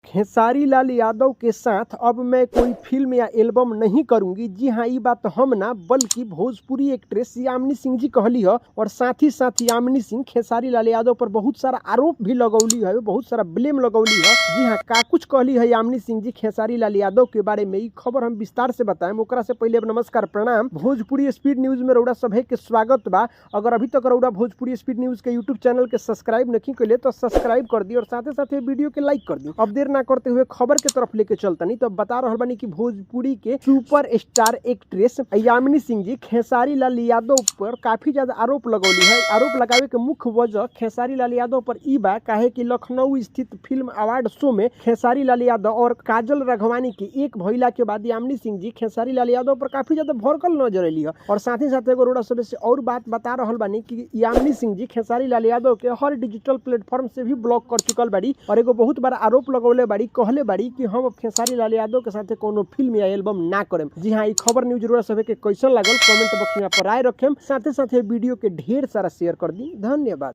खेसारी लाल यादव के साथ अब मैं कोई फिल्म या एल्बम नहीं करूंगी। जी हाँ, ये बात हम ना बल्कि भोजपुरी एक्ट्रेस यामिनी सिंह जी कहली है। और साथ ही साथ यामिनी सिंह खेसारी लाल यादव पर बहुत सारा आरोप भी लगौली है, बहुत सारा ब्लेम लगौली है। जी हाँ, का कुछ कहली है यामिनी सिंह जी खेसारी लाल यादव के बारे में, ये खबर हम विस्तार से बताएं। ओकरा से पहले नमस्कार प्रणाम। भोजपुरी स्पीड न्यूज में रउरा सभे के स्वागत बा। अगर अभी तक रउरा भोजपुरी स्पीड न्यूज के यूट्यूब चैनल के सब्सक्राइब नहीं कैले तो सब्सक्राइब कर दी और साथ ही साथ वीडियो के लाइक कर दी। अब देर ना करते हुए खबर के तरफ लेके चलता नहीं तो बता रहा बानी कि भोजपुरी के super star actress Yamini Singh ji Khesari Lal Yadav पर काफी ज्यादा आरोप लगौली है। आरोप लगावे के मुख्य वजह खेसारी लाल यादव पर ई बा काहे कि लखनऊ स्थित फिल्म अवार्ड शो में खेसारी लाल यादव और काजल राघवानी की एक भइला के बाद यामिनी सिंह जी खेसारी लाल यादव पर काफी ज्यादा भड़कल नजर अली है। और साथ ही साथ एगो रोड़ा सब से और बात बता रहा बानी कि यामिनी सिंह जी खेसारी लाल यादव के हर डिजिटल प्लेटफॉर्म से भी ब्लॉक कर चुकल बाड़ी और एगो बहुत बड़ा आरोप लगौले बाड़ी, कहले बाड़ी कि हम खेसारी लाल यादव के साथ कोनो फिल्म या एल्बम ना करें। जी हाँ, ये खबर न्यूज जरूर सभी के कैसन लागल कमेंट बॉक्स में राय रखें। साथ ही साथ वीडियो के ढेर सारा शेयर कर दी। धन्यवाद।